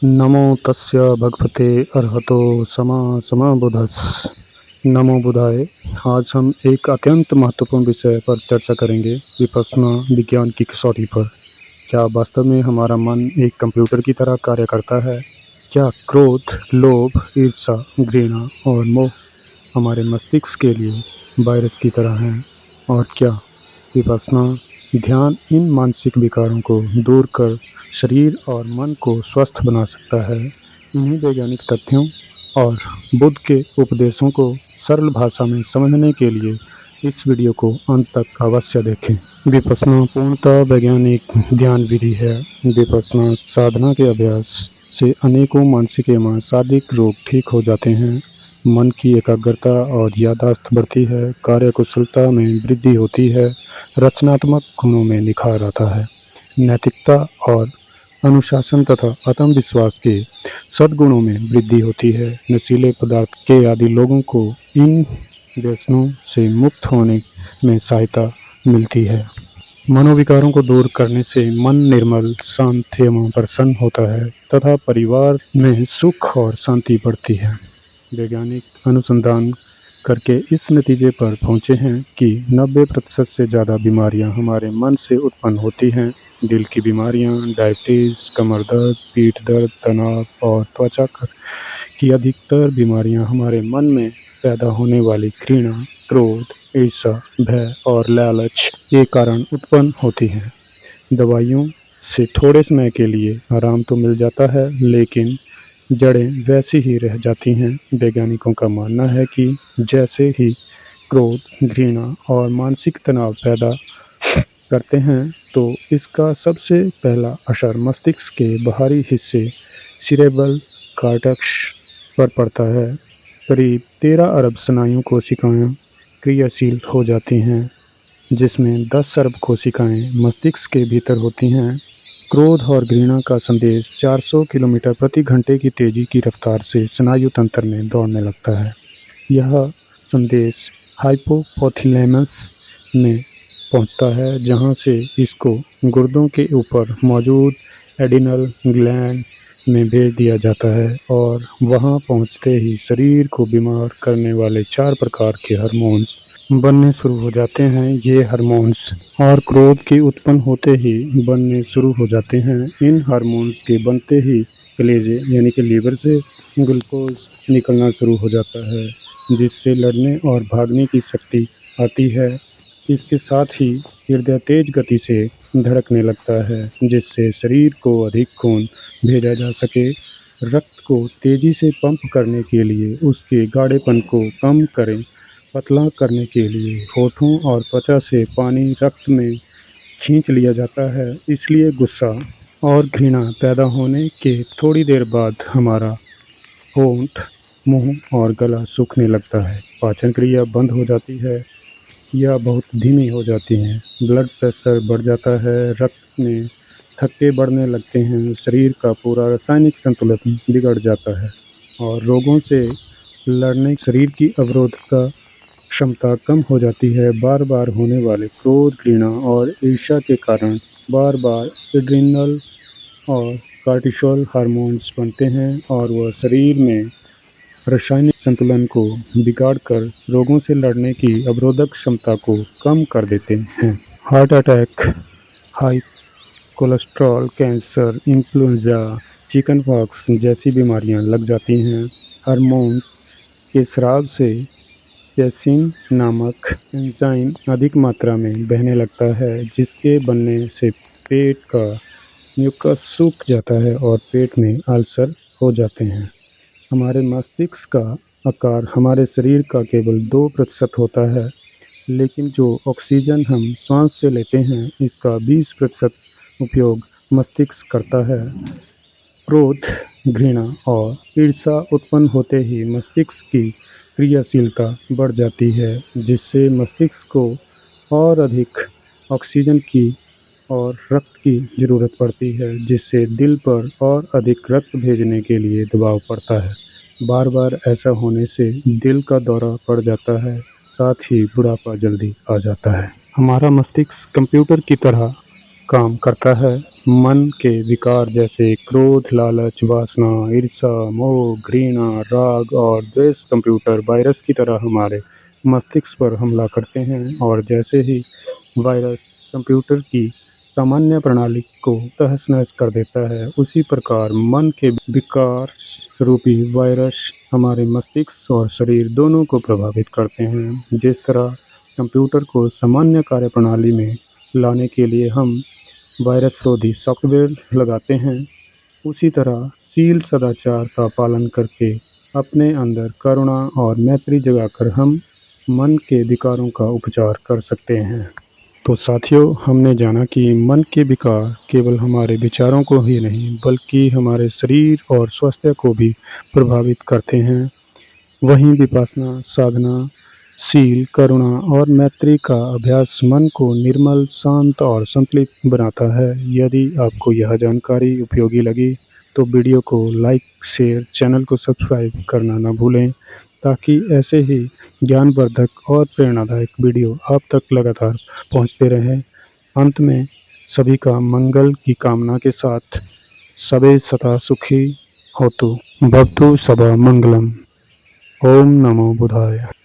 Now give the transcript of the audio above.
नमो तस्य भगवते अरहतो सम्मा सम्बुद्धस्स। नमो बुद्धाय। आज हम एक अत्यंत महत्वपूर्ण विषय पर चर्चा करेंगे, विपश्यना विज्ञान की कसौटी पर। क्या वास्तव में हमारा मन एक कंप्यूटर की तरह कार्य करता है? क्या क्रोध, लोभ, ईर्ष्या, घृणा और मोह हमारे मस्तिष्क के लिए वायरस की तरह हैं? और क्या विपश्यना ध्यान इन मानसिक विकारों को दूर कर शरीर और मन को स्वस्थ बना सकता है? इन्हीं वैज्ञानिक तथ्यों और बुद्ध के उपदेशों को सरल भाषा में समझने के लिए इस वीडियो को अंत तक अवश्य देखें। विपश्यना पूर्णतः वैज्ञानिक ध्यान विधि है। विपश्यना साधना के अभ्यास से अनेकों मानसिक एवं शारीरिक रोग ठीक हो जाते हैं। मन की एकाग्रता और याददाश्त बढ़ती है, कार्यकुशलता में वृद्धि होती है, रचनात्मक गुणों में निखार आता है, नैतिकता और अनुशासन तथा आत्मविश्वास के सद्गुणों में वृद्धि होती है। नशीले पदार्थ के आदि लोगों को इन व्यसनों से मुक्त होने में सहायता मिलती है। मनोविकारों को दूर करने से मन निर्मल, शांत एवं प्रसन्न होता है तथा परिवार में सुख और शांति बढ़ती है। वैज्ञानिक अनुसंधान करके इस नतीजे पर पहुँचे हैं कि 90% से ज़्यादा बीमारियां हमारे मन से उत्पन्न होती हैं। दिल की बीमारियां, डायबिटीज़, कमर दर्द, पीठ दर्द, तनाव और त्वचा की अधिकतर बीमारियां हमारे मन में पैदा होने वाली घृणा, क्रोध, ईर्ष्या, भय और लालच के कारण उत्पन्न होती हैं। दवाइयों से थोड़े समय के लिए आराम तो मिल जाता है, लेकिन जड़ें वैसी ही रह जाती हैं। वैज्ञानिकों का मानना है कि जैसे ही क्रोध, घृणा और मानसिक तनाव पैदा करते हैं तो इसका सबसे पहला असर मस्तिष्क के बाहरी हिस्से सीरेब्रल कॉर्टेक्स पर पड़ता है। करीब 13 अरब स्नायु कोशिकाएं क्रियाशील हो जाती हैं, जिसमें 10 अरब कोशिकाएं मस्तिष्क के भीतर होती हैं। क्रोध और घृणा का संदेश 400 किलोमीटर प्रति घंटे की तेजी की रफ्तार से स्नायु तंत्र में दौड़ने लगता है। यह संदेश हाइपोथैलेमस में पहुंचता है, जहां से इसको गुर्दों के ऊपर मौजूद एड्रिनल ग्लैंड में भेज दिया जाता है और वहां पहुंचते ही शरीर को बीमार करने वाले 4 प्रकार के हार्मोन्स बनने शुरू हो जाते हैं। ये हार्मोन्स और क्रोध के उत्पन्न होते ही बनने शुरू हो जाते हैं। इन हार्मोन्स के बनते ही कलेजे यानी कि लीवर से ग्लूकोज निकलना शुरू हो जाता है, जिससे लड़ने और भागने की शक्ति आती है। इसके साथ ही हृदय तेज गति से धड़कने लगता है, जिससे शरीर को अधिक खून भेजा जा सके। रक्त को तेजी से पंप करने के लिए उसके गाढ़ेपन को कम करें। पतला करने के लिए होठों और त्वचा से पानी रक्त में खींच लिया जाता है। इसलिए गुस्सा और घृणा पैदा होने के थोड़ी देर बाद हमारा होंठ, मुंह और गला सूखने लगता है। पाचन क्रिया बंद हो जाती है या बहुत धीमी हो जाती है। ब्लड प्रेशर बढ़ जाता है, रक्त में थक्के बढ़ने लगते हैं, शरीर का पूरा रासायनिक संतुलन बिगड़ जाता है और रोगों से लड़ने शरीर की अवरोधकता क्षमता कम हो जाती है। बार बार होने वाले क्रोध, घृणा और ईर्ष्या के कारण बार बार एड्रिनल और कार्टिसोल हार्मोन्स बनते हैं और वह शरीर में रासायनिक संतुलन को बिगाड़कर रोगों से लड़ने की अवरोधक क्षमता को कम कर देते हैं। Heart attack, high cholesterol, cancer, influenza, chicken pox जैसी बीमारियां लग जाती हैं। हार्मोन्स के स्राव से पेप्सिन नामक एंजाइम अधिक मात्रा में बहने लगता है, जिसके बनने से पेट का म्यूकस सूख जाता है और पेट में अल्सर हो जाते हैं। हमारे मस्तिष्क का आकार हमारे शरीर का केवल 2% होता है, लेकिन जो ऑक्सीजन हम सांस से लेते हैं इसका 20% उपयोग मस्तिष्क करता है। क्रोध, घृणा और ईर्ष्या उत्पन्न होते ही मस्तिष्क की क्रियाशीलता बढ़ जाती है, जिससे मस्तिष्क को और अधिक ऑक्सीजन की और रक्त की ज़रूरत पड़ती है, जिससे दिल पर और अधिक रक्त भेजने के लिए दबाव पड़ता है। बार बार ऐसा होने से दिल का दौरा पड़ जाता है, साथ ही बुढ़ापा जल्दी आ जाता है। हमारा मस्तिष्क कंप्यूटर की तरह काम करता है। मन के विकार जैसे क्रोध, लालच, वासना, ईर्ष्या, मोह, घृणा, राग और द्वेष कंप्यूटर वायरस की तरह हमारे मस्तिष्क पर हमला करते हैं, और जैसे ही वायरस कंप्यूटर की सामान्य प्रणाली को तहस-नहस कर देता है, उसी प्रकार मन के विकार रूपी वायरस हमारे मस्तिष्क और शरीर दोनों को प्रभावित करते हैं। जिस तरह कंप्यूटर को सामान्य कार्यप्रणाली में लाने के लिए हम वायरस-रोधी सॉफ्टवेयर लगाते हैं, उसी तरह शील सदाचार का पालन करके अपने अंदर करुणा और मैत्री जगाकर हम मन के विकारों का उपचार कर सकते हैं। तो साथियों, हमने जाना कि मन के विकार केवल हमारे विचारों को ही नहीं बल्कि हमारे शरीर और स्वास्थ्य को भी प्रभावित करते हैं। वहीं विपश्यना साधना, शील, करुणा और मैत्री का अभ्यास मन को निर्मल, शांत और संतुलित बनाता है। यदि आपको यह जानकारी उपयोगी लगी तो वीडियो को लाइक, शेयर, चैनल को सब्सक्राइब करना न भूलें, ताकि ऐसे ही ज्ञानवर्धक और प्रेरणादायक वीडियो आप तक लगातार पहुंचते रहें। अंत में सभी का मंगल की कामना के साथ सबे सदा सुखी होतु भवतु सदा मंगलम। ओम नमो बुधाय।